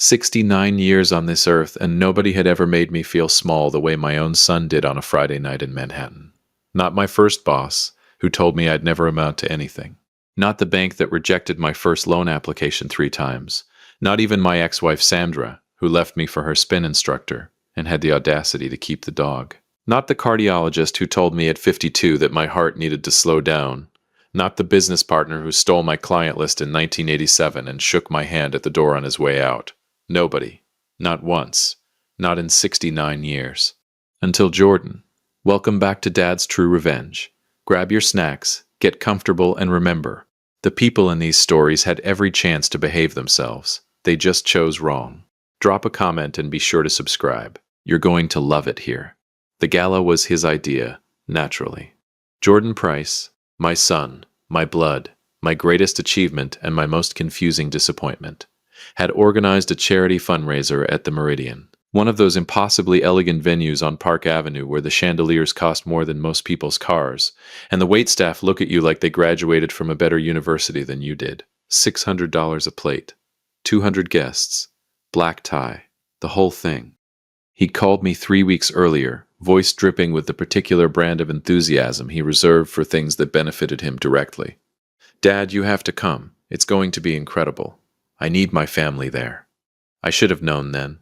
69 years on this earth, and nobody had ever made me feel small the way my own son did on a Friday night in Manhattan. Not my first boss, who told me I'd never amount to anything. Not the bank that rejected my first loan application 3 times. Not even my ex-wife Sandra, who left me for her spin instructor and had the audacity to keep the dog. Not the cardiologist who told me at 52 that my heart needed to slow down. Not the business partner who stole my client list in 1987 and shook my hand at the door on his way out. Nobody. Not once. Not in 69 years. Until Jordan. Welcome back to Dad's True Revenge. Grab your snacks, get comfortable, and remember, the people in these stories had every chance to behave themselves. They just chose wrong. Drop a comment and be sure to subscribe. You're going to love it here. The gala was his idea, naturally. Jordan Price, my son, my blood, my greatest achievement and my most confusing disappointment, had organized a charity fundraiser at the Meridian, one of those impossibly elegant venues on Park Avenue where the chandeliers cost more than most people's cars, and the waitstaff look at you like they graduated from a better university than you did. $600 a plate, 200 guests, black tie, the whole thing. He'd called me 3 weeks earlier, voice dripping with the particular brand of enthusiasm he reserved for things that benefited him directly. Dad, you have to come. It's going to be incredible. I need my family there. I should have known then.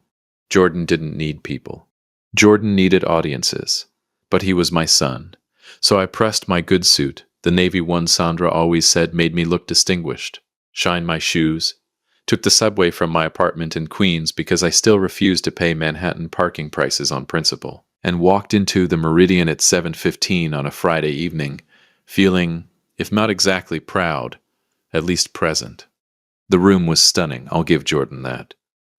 Jordan didn't need people. Jordan needed audiences. But he was my son. So I pressed my good suit, the navy one Sandra always said made me look distinguished, shined my shoes, took the subway from my apartment in Queens because I still refused to pay Manhattan parking prices on principle, and walked into the Meridian at 7:15 on a Friday evening, feeling, if not exactly proud, at least present. The room was stunning, I'll give Jordan that.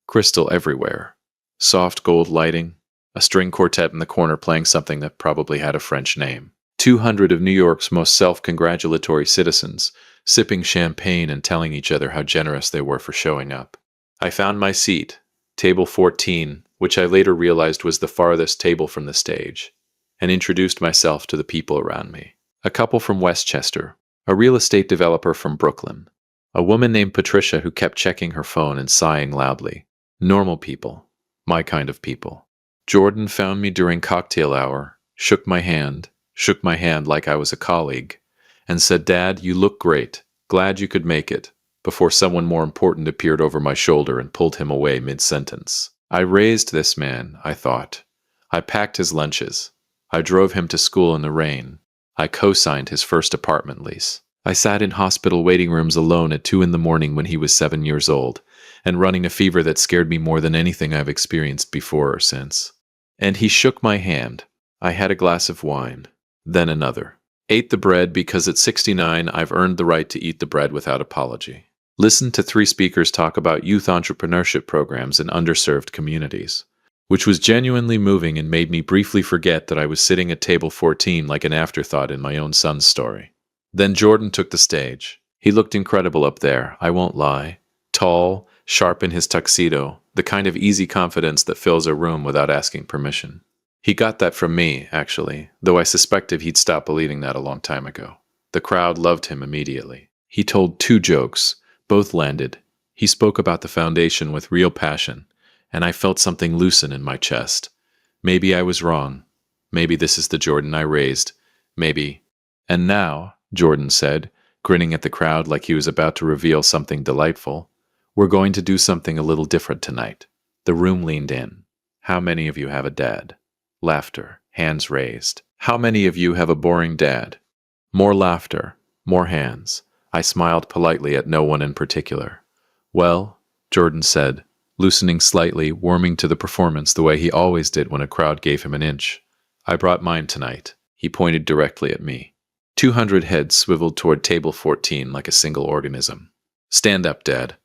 Crystal everywhere. Soft gold lighting, a string quartet in the corner playing something that probably had a French name. 200 of New York's most self-congratulatory citizens, sipping champagne and telling each other how generous they were for showing up. I found my seat, table 14, which I later realized was the farthest table from the stage, and introduced myself to the people around me. A couple from Westchester, a real estate developer from Brooklyn, a woman named Patricia who kept checking her phone and sighing loudly. Normal people. My kind of people. Jordan found me during cocktail hour, shook my hand like I was a colleague, and said, "Dad, you look great. Glad you could make it," before someone more important appeared over my shoulder and pulled him away mid-sentence. I raised this man, I thought. I packed his lunches. I drove him to school in the rain. I co-signed his first apartment lease. I sat in hospital waiting rooms alone at 2 a.m. when he was 7 years old, and running a fever that scared me more than anything I've experienced before or since. And he shook my hand. I had a glass of wine, then another. Ate the bread because at 69 I've earned the right to eat the bread without apology. Listened to 3 speakers talk about youth entrepreneurship programs in underserved communities, which was genuinely moving and made me briefly forget that I was sitting at table 14 like an afterthought in my own son's story. Then Jordan took the stage. He looked incredible up there, I won't lie. Tall, sharp in his tuxedo, the kind of easy confidence that fills a room without asking permission. He got that from me, actually, though I suspected he'd stopped believing that a long time ago. The crowd loved him immediately. He told 2 jokes, both landed. He spoke about the foundation with real passion, and I felt something loosen in my chest. Maybe I was wrong. Maybe this is the Jordan I raised. Maybe. And now, Jordan said, grinning at the crowd like he was about to reveal something delightful, we're going to do something a little different tonight. The room leaned in. How many of you have a dad? Laughter, hands raised. How many of you have a boring dad? More laughter, more hands. I smiled politely at no one in particular. Well, Jordan said, loosening slightly, warming to the performance the way he always did when a crowd gave him an inch. I brought mine tonight. He pointed directly at me. 200 heads swiveled toward table 14 like a single organism. Stand up, Dad.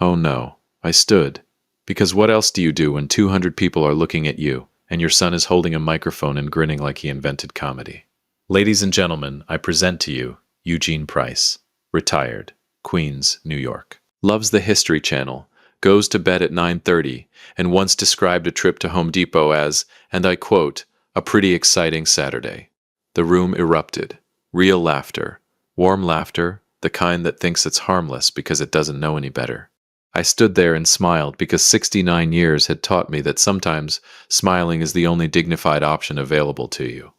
Oh no, I stood. Because what else do you do when 200 people are looking at you, and your son is holding a microphone and grinning like he invented comedy? Ladies and gentlemen, I present to you Eugene Price, retired, Queens, New York. Loves the History Channel, goes to bed at 9:30, and once described a trip to Home Depot as, and I quote, a pretty exciting Saturday. The room erupted. Real laughter. Warm laughter, the kind that thinks it's harmless because it doesn't know any better. I stood there and smiled because 69 years had taught me that sometimes smiling is the only dignified option available to you.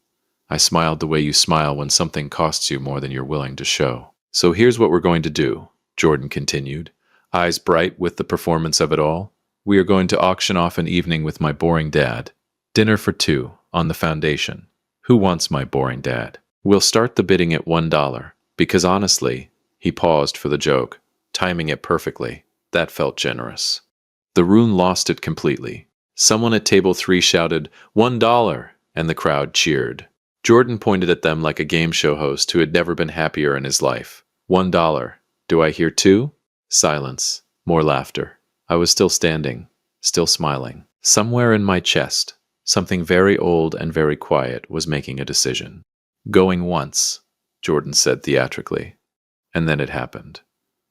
I smiled the way you smile when something costs you more than you're willing to show. So here's what we're going to do, Jordan continued, eyes bright with the performance of it all. We are going to auction off an evening with my boring dad. Dinner for two, on the foundation. Who wants my boring dad? We'll start the bidding at $1, because honestly, he paused for the joke, timing it perfectly. That felt generous. The room lost it completely. Someone at table 3 shouted, $1, and the crowd cheered. Jordan pointed at them like a game show host who had never been happier in his life. $1. Do I hear two? Silence. More laughter. I was still standing, still smiling. Somewhere in my chest, something very old and very quiet was making a decision. Going once, Jordan said theatrically. And then it happened.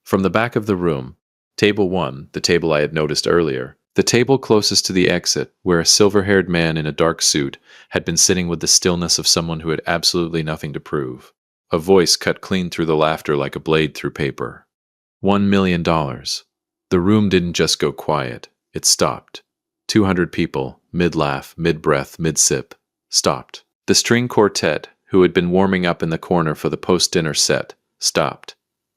From the back of the room, Table 1, the table I had noticed earlier, the table closest to the exit, where a silver-haired man in a dark suit had been sitting with the stillness of someone who had absolutely nothing to prove. A voice cut clean through the laughter like a blade through paper. $1 million. The room didn't just go quiet. It stopped. 200 people, mid-laugh, mid-breath, mid-sip, stopped. The string quartet, who had been warming up in the corner for the post-dinner set, stopped.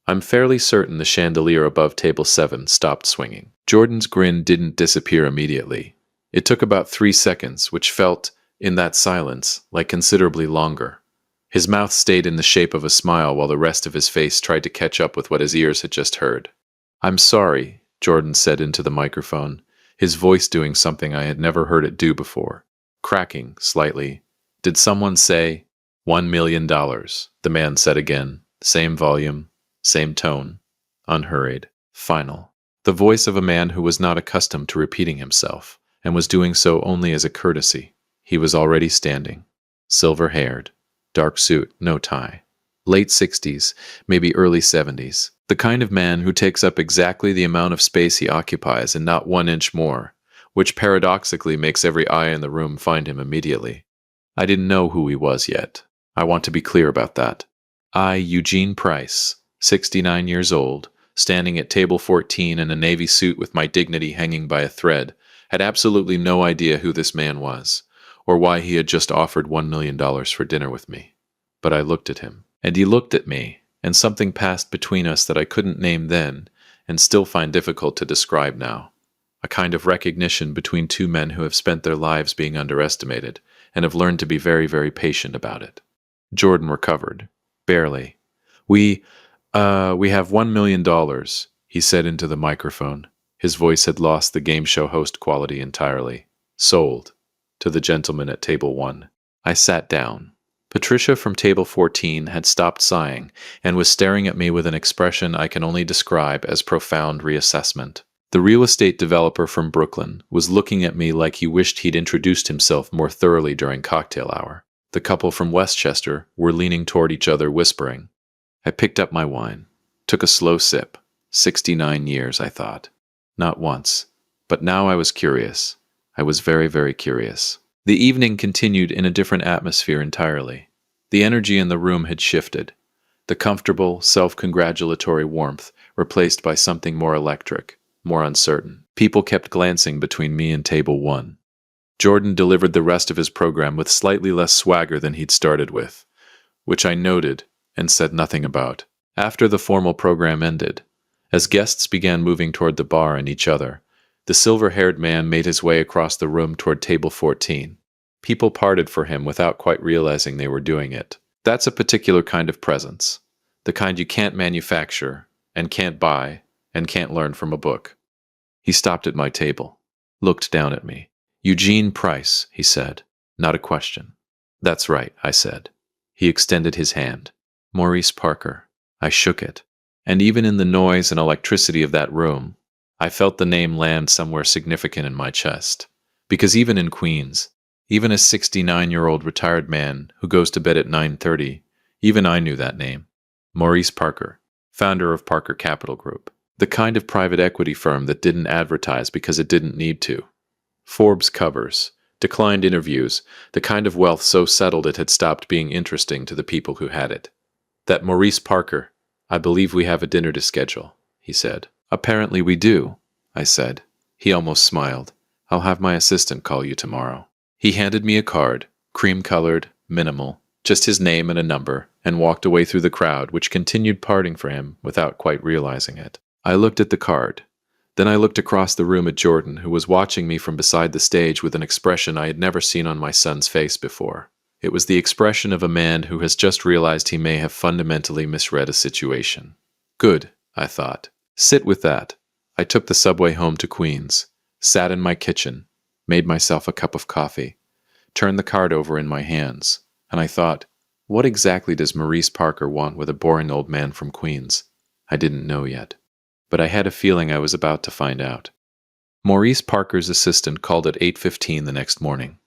I'm fairly certain the chandelier above table 7 stopped swinging. Jordan's grin didn't disappear immediately. It took about 3 seconds, which felt, in that silence, like considerably longer. His mouth stayed in the shape of a smile while the rest of his face tried to catch up with what his ears had just heard. I'm sorry, Jordan said into the microphone, his voice doing something I had never heard it do before. Cracking, slightly. Did someone say, $1 million? The man said again, same volume, same tone, unhurried, final. The voice of a man who was not accustomed to repeating himself, and was doing so only as a courtesy. He was already standing. Silver-haired, dark suit, no tie. Late 60s, maybe early 70s. The kind of man who takes up exactly the amount of space he occupies and not 1 inch more, which paradoxically makes every eye in the room find him immediately. I didn't know who he was yet. I want to be clear about that. I, Eugene Price, 69 years old, standing at table 14 in a navy suit with my dignity hanging by a thread, had absolutely no idea who this man was, or why he had just offered $1 million for dinner with me. But I looked at him, and he looked at me, and something passed between us that I couldn't name then, and still find difficult to describe now. A kind of recognition between two men who have spent their lives being underestimated, and have learned to be very, very patient about it. Jordan recovered. Barely. We have $1 million, he said into the microphone. His voice had lost the game show host quality entirely. Sold. To the gentleman at table 1. I sat down. Patricia from table 14 had stopped sighing and was staring at me with an expression I can only describe as profound reassessment. The real estate developer from Brooklyn was looking at me like he wished he'd introduced himself more thoroughly during cocktail hour. The couple from Westchester were leaning toward each other, whispering. I picked up my wine, took a slow sip. 69 years, I thought. Not once. But now I was curious. I was very, very curious. The evening continued in a different atmosphere entirely. The energy in the room had shifted. The comfortable, self-congratulatory warmth replaced by something more electric, more uncertain. People kept glancing between me and table 1. Jordan delivered the rest of his program with slightly less swagger than he'd started with, which I noted and said nothing about. After the formal program ended, as guests began moving toward the bar and each other, the silver-haired man made his way across the room toward table 14. People parted for him without quite realizing they were doing it. That's a particular kind of presence, the kind you can't manufacture, and can't buy, and can't learn from a book. He stopped at my table, looked down at me. Eugene Price, he said, not a question. That's right, I said. He extended his hand. Maurice Parker. I shook it. And even in the noise and electricity of that room, I felt the name land somewhere significant in my chest. Because even in Queens, even a 69-year-old retired man who goes to bed at 9:30, even I knew that name. Maurice Parker, founder of Parker Capital Group. The kind of private equity firm that didn't advertise because it didn't need to. Forbes covers, declined interviews, the kind of wealth so settled it had stopped being interesting to the people who had it. That Maurice Parker, I believe we have a dinner to schedule, he said. Apparently we do, I said. He almost smiled. I'll have my assistant call you tomorrow. He handed me a card, cream-colored, minimal, just his name and a number, and walked away through the crowd, which continued parting for him without quite realizing it. I looked at the card. Then I looked across the room at Jordan, who was watching me from beside the stage with an expression I had never seen on my son's face before. It was the expression of a man who has just realized he may have fundamentally misread a situation. Good, I thought. Sit with that. I took the subway home to Queens, sat in my kitchen, made myself a cup of coffee, turned the card over in my hands, and I thought, what exactly does Maurice Parker want with a boring old man from Queens? I didn't know yet, but I had a feeling I was about to find out. Maurice Parker's assistant called at 8:15 the next morning.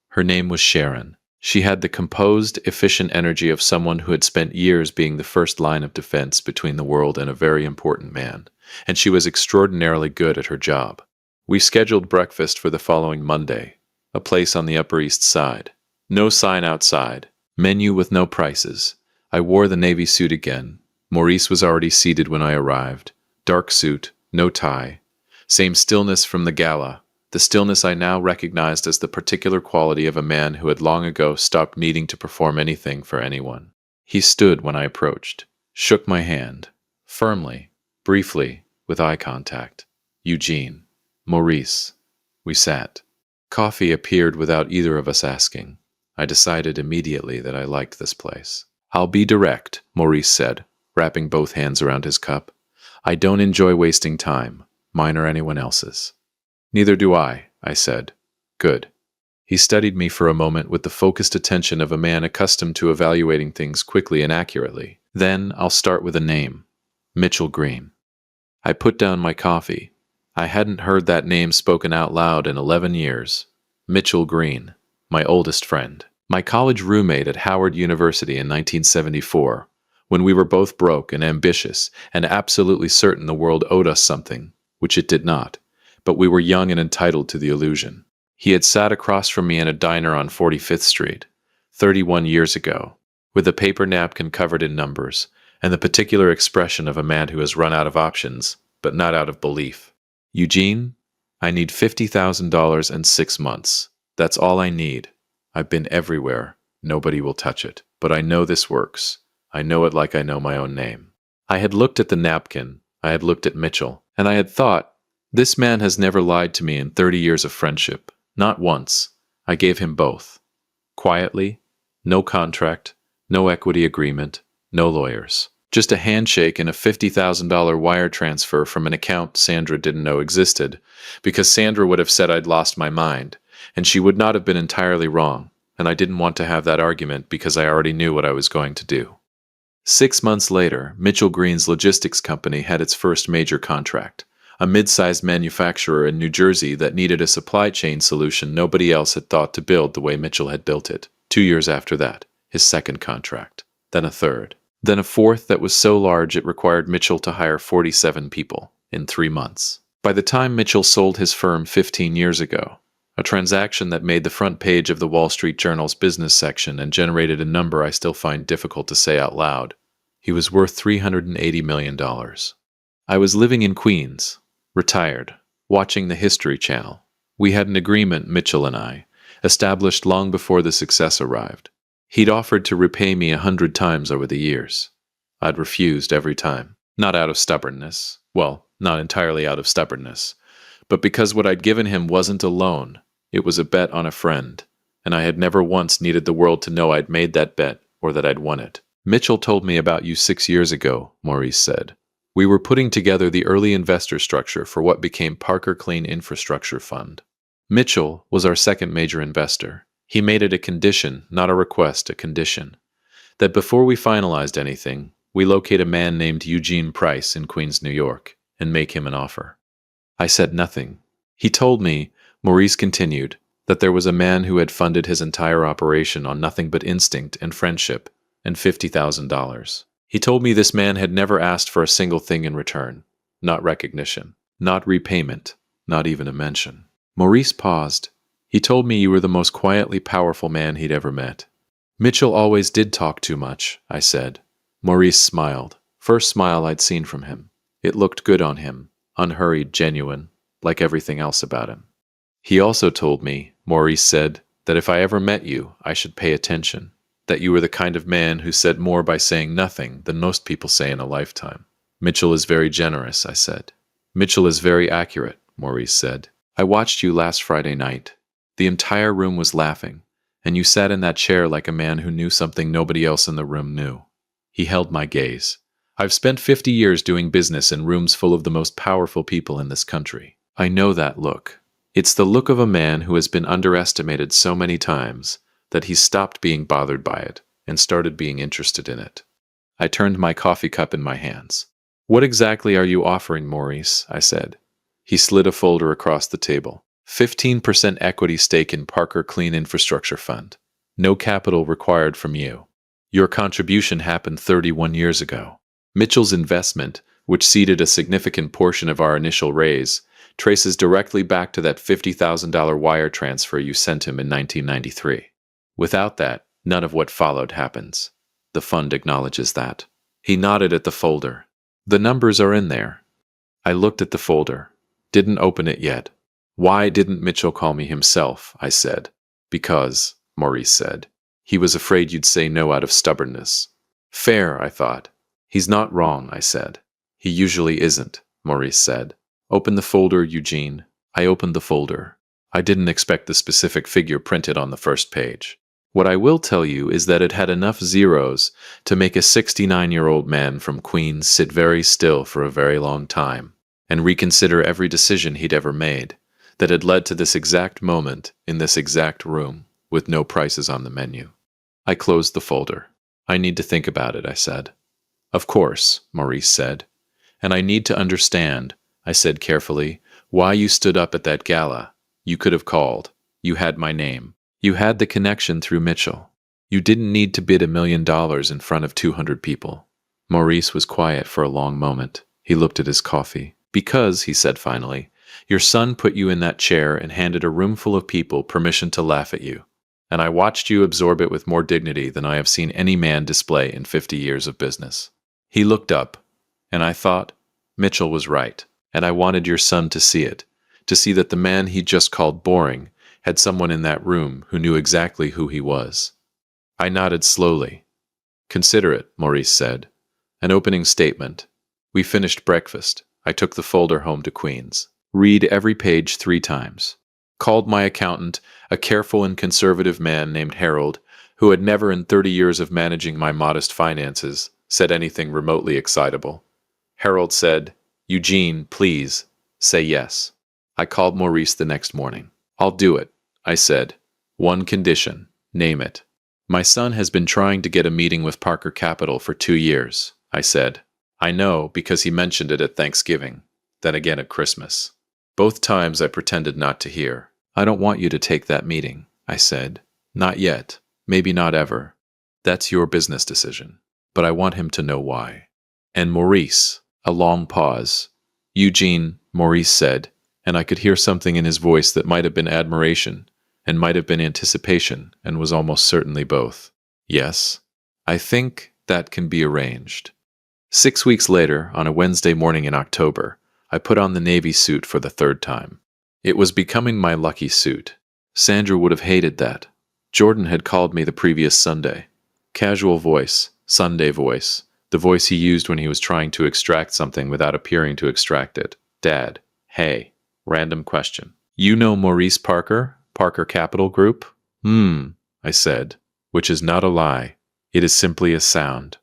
Her name was Sharon. She had the composed, efficient energy of someone who had spent years being the first line of defense between the world and a very important man, and she was extraordinarily good at her job. We scheduled breakfast for the following Monday, a place on the Upper East Side. No sign outside, menu with no prices. I wore the navy suit again. Maurice was already seated when I arrived. Dark suit, no tie. Same stillness from the gala. The stillness I now recognized as the particular quality of a man who had long ago stopped needing to perform anything for anyone. He stood when I approached, shook my hand, firmly, briefly, with eye contact. Eugene. Maurice. We sat. Coffee appeared without either of us asking. I decided immediately that I liked this place. I'll be direct, Maurice said, wrapping both hands around his cup. I don't enjoy wasting time, mine or anyone else's. Neither do I said. Good. He studied me for a moment with the focused attention of a man accustomed to evaluating things quickly and accurately. Then I'll start with a name. Mitchell Green. I put down my coffee. I hadn't heard that name spoken out loud in 11 years. Mitchell Green, my oldest friend. My college roommate at Howard University in 1974, when we were both broke and ambitious and absolutely certain the world owed us something, which it did not. But we were young and entitled to the illusion. He had sat across from me in a diner on 45th Street, 31 years ago, with a paper napkin covered in numbers, and the particular expression of a man who has run out of options, but not out of belief. Eugene, I need $50,000 and 6 months. That's all I need. I've been everywhere. Nobody will touch it. But I know this works. I know it like I know my own name. I had looked at the napkin. I had looked at Mitchell, and I had thought, this man has never lied to me in 30 years of friendship. Not once. I gave him both. Quietly. No contract. No equity agreement. No lawyers. Just a handshake and a $50,000 wire transfer from an account Sandra didn't know existed, because Sandra would have said I'd lost my mind, and she would not have been entirely wrong, and I didn't want to have that argument because I already knew what I was going to do. 6 months later, Mitchell Green's logistics company had its first major contract. A mid-sized manufacturer in New Jersey that needed a supply chain solution nobody else had thought to build the way Mitchell had built it. 2 years after that, his second contract. Then a third. Then a fourth that was so large it required Mitchell to hire 47 people in 3 months. By the time Mitchell sold his firm 15 years ago, a transaction that made the front page of the Wall Street Journal's business section and generated a number I still find difficult to say out loud, he was worth $380 million. I was living in Queens, retired, watching the History Channel. We had an agreement, Mitchell and I, established long before the success arrived. He'd offered to repay me 100 times over the years. I'd refused every time. Not out of stubbornness. Well, not entirely out of stubbornness. But because what I'd given him wasn't a loan. It was a bet on a friend. And I had never once needed the world to know I'd made that bet or that I'd won it. Mitchell told me about you 6 years ago, Maurice said. We were putting together the early investor structure for what became Parker Clean Infrastructure Fund. Mitchell was our second major investor. He made it a condition, not a request, a condition, that before we finalized anything, we locate a man named Eugene Price in Queens, New York, and make him an offer. I said nothing. He told me, Maurice continued, that there was a man who had funded his entire operation on nothing but instinct and friendship and $50,000. He told me this man had never asked for a single thing in return, not recognition, not repayment, not even a mention. Maurice paused. He told me you were the most quietly powerful man he'd ever met. Mitchell always did talk too much, I said. Maurice smiled. First smile I'd seen from him. It looked good on him. unhurried, genuine, like everything else about him. He also told me, Maurice said, that if I ever met you, I should pay attention, that you were the kind of man who said more by saying nothing than most people say in a lifetime. Mitchell is very generous, I said. Mitchell is very accurate, Maurice said. I watched you last Friday night. The entire room was laughing, and you sat in that chair like a man who knew something nobody else in the room knew. He held my gaze. I've spent 50 years doing business in rooms full of the most powerful people in this country. I know that look. It's the look of a man who has been underestimated so many times that he stopped being bothered by it and started being interested in it. I turned my coffee cup in my hands. What exactly are you offering, Maurice? I said. He slid a folder across the table. 15% equity stake in Parker Clean Infrastructure Fund. No capital required from you. Your contribution happened 31 years ago. Mitchell's investment, which seeded a significant portion of our initial raise, traces directly back to that $50,000 wire transfer you sent him in 1993. Without that, none of what followed happens. The fund acknowledges that. He nodded at the folder. The numbers are in there. I looked at the folder. Didn't open it yet. Why didn't Mitchell call me himself? I said. Because, Maurice said. He was afraid you'd say no out of stubbornness. Fair, I thought. He's not wrong, I said. He usually isn't, Maurice said. Open the folder, Eugene. I opened the folder. I didn't expect the specific figure printed on the first page. What I will tell you is that it had enough zeros to make a 69-year-old man from Queens sit very still for a very long time and reconsider every decision he'd ever made that had led to this exact moment in this exact room with no prices on the menu. I closed the folder. I need to think about it, I said. Of course, Maurice said. And I need to understand, I said carefully, why you stood up at that gala. You could have called. You had my name. You had the connection through Mitchell. You didn't need to bid $1 million in front of 200 people. Maurice was quiet for a long moment. He looked at his coffee. Because, he said finally, your son put you in that chair and handed a room full of people permission to laugh at you. And I watched you absorb it with more dignity than I have seen any man display in 50 years of business. He looked up, and I thought, Mitchell was right, and I wanted your son to see it, to see that the man he just called boring had someone in that room who knew exactly who he was. I nodded slowly. Consider it, Maurice said. An opening statement. We finished breakfast. I took the folder home to Queens. Read every page 3 times. Called my accountant, a careful and conservative man named Harold, who had never in 30 years of managing my modest finances said anything remotely excitable. Harold said, Eugene, please, say yes. I called Maurice the next morning. I'll do it, I said. One condition. Name it. My son has been trying to get a meeting with Parker Capital for 2 years, I said. I know because he mentioned it at Thanksgiving, then again at Christmas. Both times I pretended not to hear. I don't want you to take that meeting, I said. Not yet. Maybe not ever. That's your business decision. But I want him to know why. And Maurice, a long pause. Eugene, Maurice said, and I could hear something in his voice that might have been admiration and might have been anticipation and was almost certainly both. Yes, I think that can be arranged. 6 weeks later, on a Wednesday morning in October, I put on the navy suit for the 3rd time. It was becoming my lucky suit. Sandra would have hated that. Jordan had called me the previous Sunday. Casual voice, Sunday voice, the voice he used when he was trying to extract something without appearing to extract it. Dad, hey, random question. You know Maurice Parker, Parker Capital Group? I said, which is not a lie. It is simply a sound.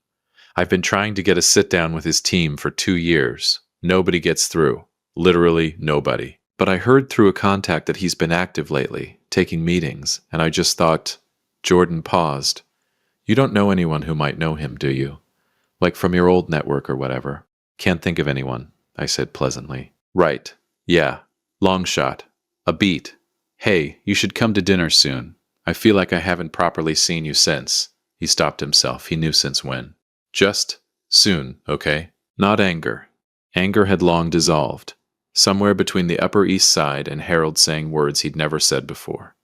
I've been trying to get a sit-down with his team for 2 years. Nobody gets through. Literally nobody. But I heard through a contact that he's been active lately, taking meetings, and I just thought... Jordan paused. You don't know anyone who might know him, do you? Like from your old network or whatever. Can't think of anyone, I said pleasantly. Right. Yeah. Long shot. A beat. Hey, you should come to dinner soon. I feel like I haven't properly seen you since. He stopped himself. He knew since when. Just soon, okay? Not anger. Anger had long dissolved. Somewhere between the Upper East Side and Harold saying words he'd never said before.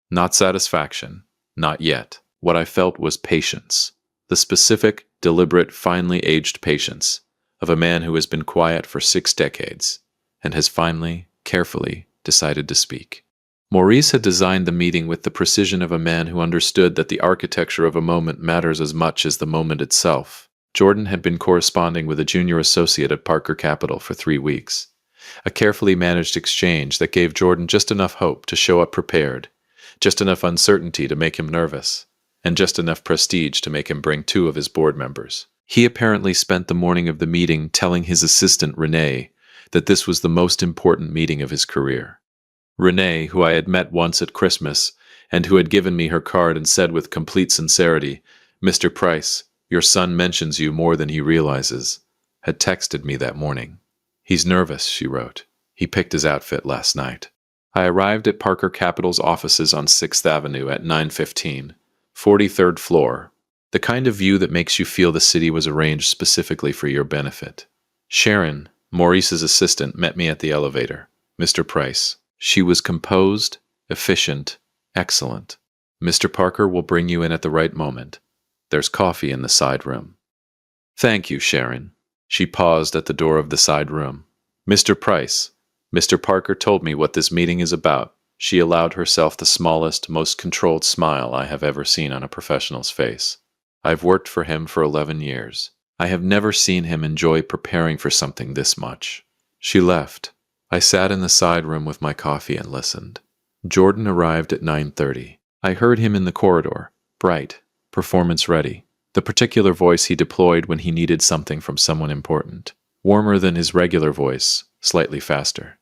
Not satisfaction. Not yet. What I felt was patience. The specific, deliberate, finely aged patience of a man who has been quiet for 6 decades and has finally, carefully, decided to speak. Maurice had designed the meeting with the precision of a man who understood that the architecture of a moment matters as much as the moment itself. Jordan had been corresponding with a junior associate at Parker Capital for 3 weeks. A carefully managed exchange that gave Jordan just enough hope to show up prepared, just enough uncertainty to make him nervous, and just enough prestige to make him bring 2 of his board members. He apparently spent the morning of the meeting telling his assistant, Renee, that this was the most important meeting of his career. Renee, who I had met once at Christmas, and who had given me her card and said with complete sincerity, "Mr. Price, your son mentions you more than he realizes," had texted me that morning. "He's nervous," she wrote. "He picked his outfit last night." I arrived at Parker Capital's offices on 6th Avenue at 9:15, 43rd floor, the kind of view that makes you feel the city was arranged specifically for your benefit. Sharon, Maurice's assistant, met me at the elevator. "Mr. Price." She was composed, efficient, excellent. "Mr. Parker will bring you in at the right moment. There's coffee in the side room." "Thank you, Sharon." She paused at the door of the side room. "Mr. Price, Mr. Parker told me what this meeting is about." She allowed herself the smallest, most controlled smile I have ever seen on a professional's face. "I've worked for him for 11 years. I have never seen him enjoy preparing for something this much." She left. I sat in the side room with my coffee and listened. Jordan arrived at 9:30. I heard him in the corridor, bright, performance ready, the particular voice he deployed when he needed something from someone important, warmer than his regular voice, slightly faster.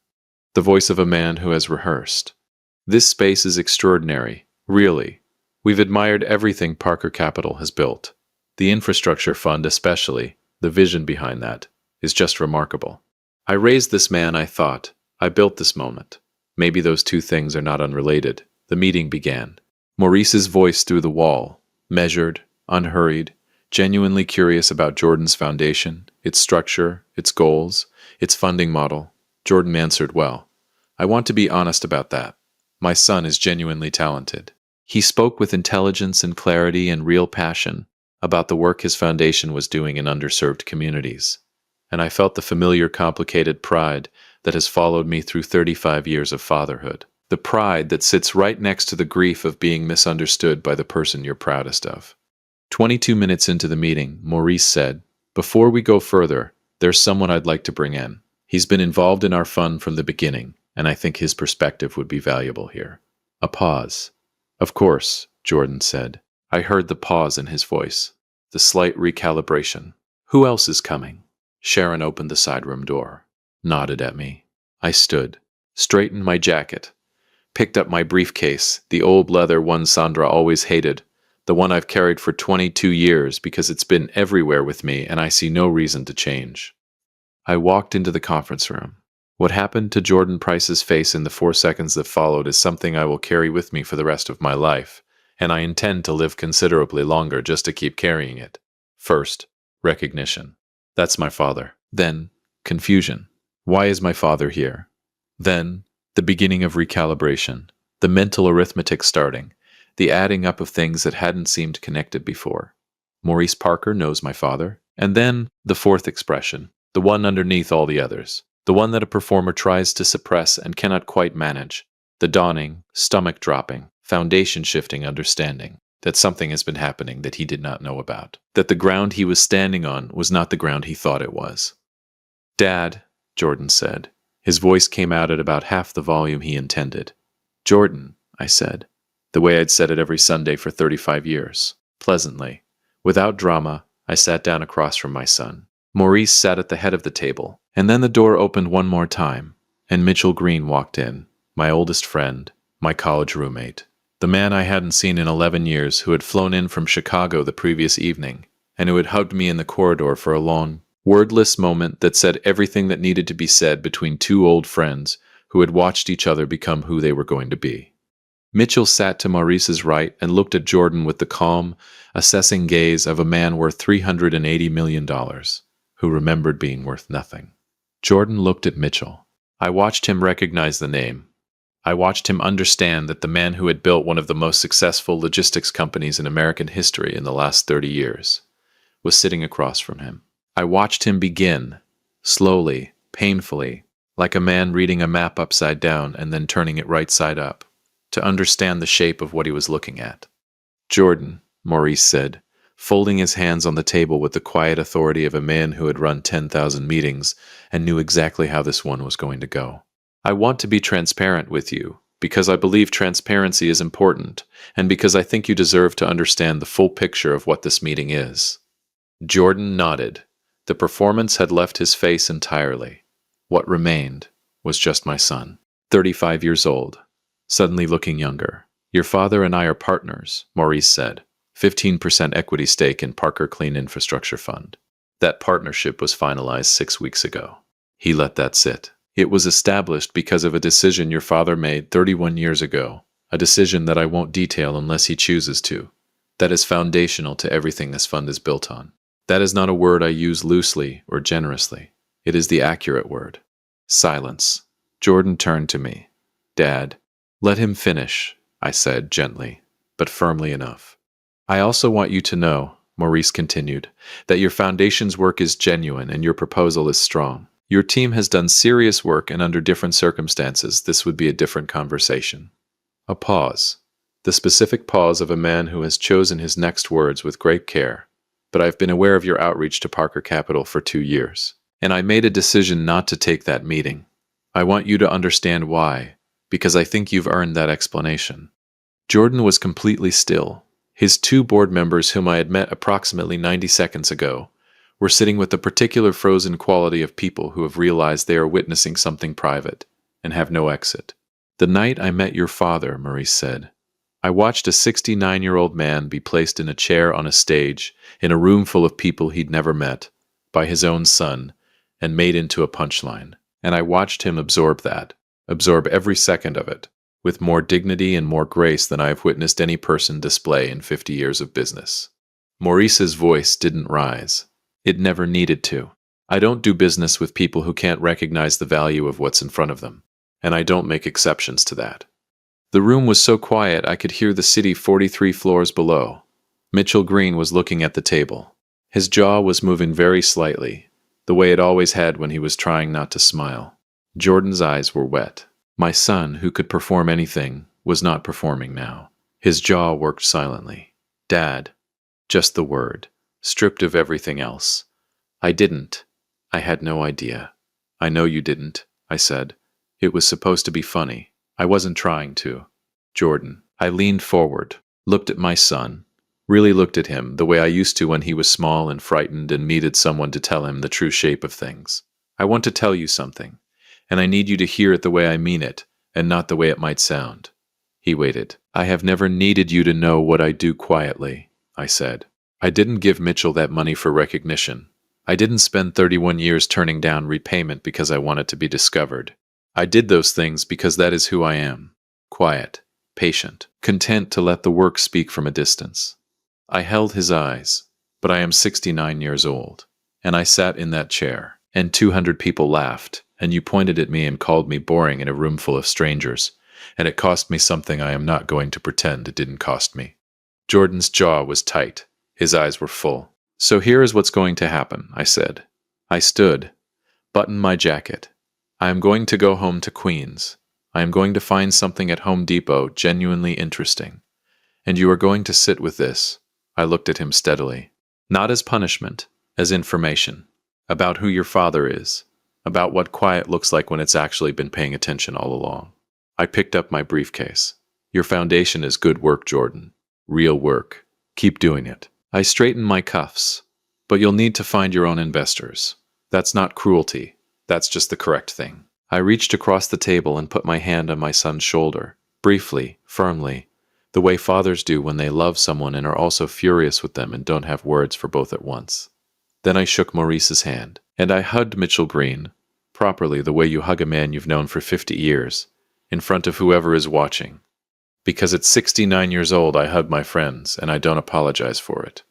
The voice of a man who has rehearsed. "This space is extraordinary, really. We've admired everything Parker Capital has built. The infrastructure fund especially, the vision behind that, is just remarkable." I raised this man, I thought. I built this moment. Maybe those 2 things are not unrelated. The meeting began. Maurice's voice through the wall, measured, unhurried, genuinely curious about Jordan's foundation, its structure, its goals, its funding model. Jordan answered well. "I want to be honest about that. My son is genuinely talented." He spoke with intelligence and clarity and real passion about the work his foundation was doing in underserved communities. And I felt the familiar, complicated pride that has followed me through 35 years of fatherhood. The pride that sits right next to the grief of being misunderstood by the person you're proudest of. 22 minutes into the meeting, Maurice said, "Before we go further, there's someone I'd like to bring in. He's been involved in our fund from the beginning, and I think his perspective would be valuable here." A pause. "Of course," Jordan said. I heard the pause in his voice, the slight recalibration. "Who else is coming?" Sharon opened the side room door, nodded at me. I stood, straightened my jacket, picked up my briefcase, the old leather one Sandra always hated, the one I've carried for 22 years because it's been everywhere with me and I see no reason to change. I walked into the conference room. What happened to Jordan Price's face in the 4 seconds that followed is something I will carry with me for the rest of my life, and I intend to live considerably longer just to keep carrying it. First, recognition. That's my father. Then, confusion. Why is my father here? Then, the beginning of recalibration, the mental arithmetic starting, the adding up of things that hadn't seemed connected before. Maurice Parker knows my father. And then, the 4th expression, the one underneath all the others, the one that a performer tries to suppress and cannot quite manage, the dawning, stomach-dropping, foundation-shifting understanding that something has been happening that he did not know about, that the ground he was standing on was not the ground he thought it was. "Dad," Jordan said. His voice came out at about half the volume he intended. "Jordan," I said, the way I'd said it every Sunday for 35 years, pleasantly. Without drama, I sat down across from my son. Maurice sat at the head of the table, and then the door opened one more time, and Mitchell Green walked in, my oldest friend, my college roommate. The man I hadn't seen in 11 years, who had flown in from Chicago the previous evening, and who had hugged me in the corridor for a long, wordless moment that said everything that needed to be said between 2 old friends who had watched each other become who they were going to be. Mitchell sat to Maurice's right and looked at Jordan with the calm, assessing gaze of a man worth $380 million, who remembered being worth nothing. Jordan looked at Mitchell. I watched him recognize the name. I watched him understand that the man who had built one of the most successful logistics companies in American history in the last 30 years was sitting across from him. I watched him begin, slowly, painfully, like a man reading a map upside down and then turning it right side up, to understand the shape of what he was looking at. Jordan, Maurice said, folding his hands on the table with the quiet authority of a man who had run 10,000 meetings and knew exactly how this one was going to go. I want to be transparent with you, because I believe transparency is important, and because I think you deserve to understand the full picture of what this meeting is. Jordan nodded. The performance had left his face entirely. What remained was just my son, 35 years old, suddenly looking younger. Your father and I are partners, Maurice said. 15% equity stake in Parker Clean Infrastructure Fund. That partnership was finalized 6 weeks ago. He let that sit. It was established because of a decision your father made 31 years ago, a decision that I won't detail unless he chooses to. That is foundational to everything this fund is built on. That is not a word I use loosely or generously. It is the accurate word. Silence. Jordan turned to me. Dad, let him finish, I said gently, but firmly enough. I also want you to know, Maurice continued, that your foundation's work is genuine and your proposal is strong. Your team has done serious work, and under different circumstances, this would be a different conversation. A pause. The specific pause of a man who has chosen his next words with great care. But I've been aware of your outreach to Parker Capital for 2 years, and I made a decision not to take that meeting. I want you to understand why, because I think you've earned that explanation. Jordan was completely still. His 2 board members, whom I had met approximately 90 seconds ago, were sitting with the particular frozen quality of people who have realized they are witnessing something private and have no exit. The night I met your father, Maurice said, I watched a 69-year-old man be placed in a chair on a stage in a room full of people he'd never met by his own son and made into a punchline. And I watched him absorb every second of it, with more dignity and more grace than I have witnessed any person display in 50 years of business. Maurice's voice didn't rise. It never needed to. I don't do business with people who can't recognize the value of what's in front of them, and I don't make exceptions to that. The room was so quiet I could hear the city 43 floors below. Mitchell Green was looking at the table. His jaw was moving very slightly, the way it always had when he was trying not to smile. Jordan's eyes were wet. My son, who could perform anything, was not performing now. His jaw worked silently. Dad. Just the word. Stripped of everything else. I didn't. I had no idea. I know you didn't, I said. It was supposed to be funny. I wasn't trying to. Jordan. I leaned forward, looked at my son, really looked at him the way I used to when he was small and frightened and needed someone to tell him the true shape of things. I want to tell you something, and I need you to hear it the way I mean it, and not the way it might sound. He waited. I have never needed you to know what I do quietly, I said. I didn't give Mitchell that money for recognition. I didn't spend 31 years turning down repayment because I wanted to be discovered. I did those things because that is who I am. Quiet, patient, content to let the work speak from a distance. I held his eyes, but I am 69 years old, and I sat in that chair, and 200 people laughed, and you pointed at me and called me boring in a room full of strangers, and it cost me something I am not going to pretend it didn't cost me. Jordan's jaw was tight. His eyes were full. So here is what's going to happen, I said. I stood, buttoned my jacket. I am going to go home to Queens. I am going to find something at Home Depot genuinely interesting. And you are going to sit with this. I looked at him steadily. Not as punishment, as information. About who your father is. About what quiet looks like when it's actually been paying attention all along. I picked up my briefcase. Your foundation is good work, Jordan. Real work. Keep doing it. I straightened my cuffs. But you'll need to find your own investors. That's not cruelty. That's just the correct thing. I reached across the table and put my hand on my son's shoulder. Briefly, firmly. The way fathers do when they love someone and are also furious with them and don't have words for both at once. Then I shook Maurice's hand. And I hugged Mitchell Green. Properly, the way you hug a man you've known for 50 years. In front of whoever is watching. Because at 69 years old, I hug my friends, and I don't apologize for it.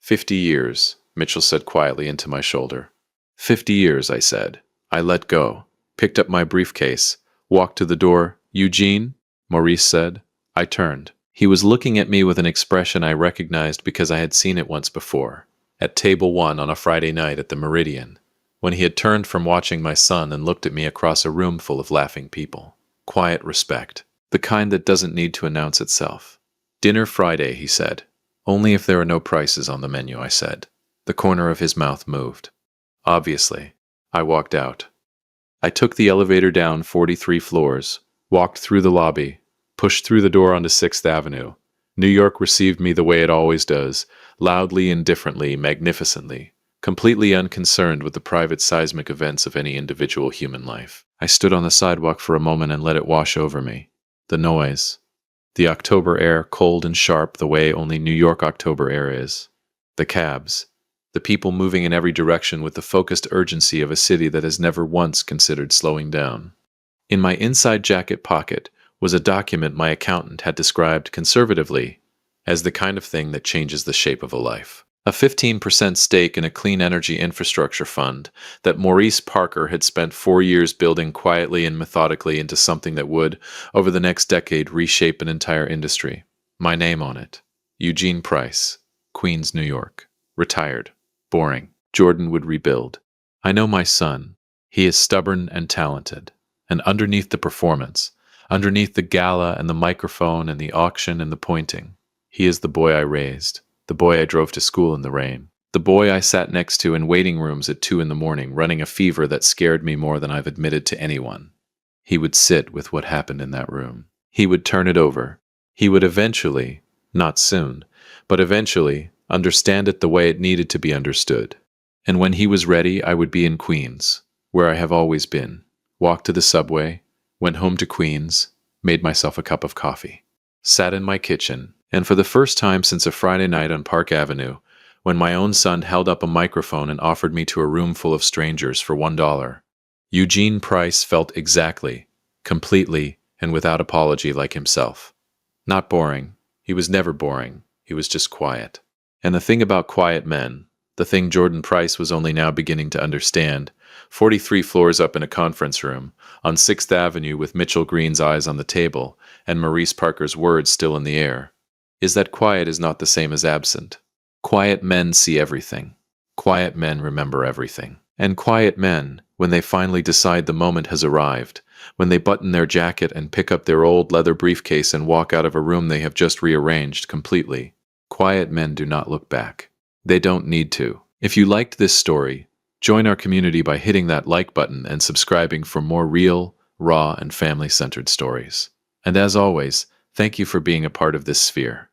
50 years, Mitchell said quietly into my shoulder. 50 years, I said. I let go, picked up my briefcase, walked to the door. Eugene? Maurice said. I turned. He was looking at me with an expression I recognized because I had seen it once before, at table 1 on a Friday night at the Meridian, when he had turned from watching my son and looked at me across a room full of laughing people. Quiet respect. The kind that doesn't need to announce itself. "Dinner Friday," he said. "Only if there are no prices on the menu," I said. The corner of his mouth moved. Obviously. I walked out. I took the elevator down 43 floors, walked through the lobby, pushed through the door onto 6th Avenue. New York received me the way it always does, loudly, indifferently, magnificently, completely unconcerned with the private seismic events of any individual human life. I stood on the sidewalk for a moment and let it wash over me. The noise. The October air, cold and sharp the way only New York October air is. The cabs. The people moving in every direction with the focused urgency of a city that has never once considered slowing down. In my inside jacket pocket was a document my accountant had described conservatively as the kind of thing that changes the shape of a life. A 15% stake in a clean energy infrastructure fund that Maurice Parker had spent 4 years building quietly and methodically into something that would, over the next decade, reshape an entire industry. My name on it. Eugene Price, Queens, New York. Retired. Boring. Jordan would rebuild. I know my son. He is stubborn and talented. And underneath the performance, underneath the gala and the microphone and the auction and the pointing, he is the boy I raised, the boy I drove to school in the rain, the boy I sat next to in waiting rooms at 2 a.m, running a fever that scared me more than I've admitted to anyone. He would sit with what happened in that room. He would turn it over. He would eventually, not soon, but eventually, understand it the way it needed to be understood. And when he was ready, I would be in Queens, where I have always been. Walked to the subway, went home to Queens, made myself a cup of coffee. Sat in my kitchen, and for the first time since a Friday night on Park Avenue, when my own son held up a microphone and offered me to a room full of strangers for $1, Eugene Price felt exactly, completely, and without apology like himself. Not boring. He was never boring. He was just quiet. And the thing about quiet men, the thing Jordan Price was only now beginning to understand, 43 floors up in a conference room, on 6th Avenue with Mitchell Green's eyes on the table and Maurice Parker's words still in the air, is that quiet is not the same as absent. Quiet men see everything. Quiet men remember everything. And quiet men, when they finally decide the moment has arrived, when they button their jacket and pick up their old leather briefcase and walk out of a room they have just rearranged completely, quiet men do not look back. They don't need to. If you liked this story, join our community by hitting that like button and subscribing for more real, raw, and family-centered stories. And as always, thank you for being a part of this sphere.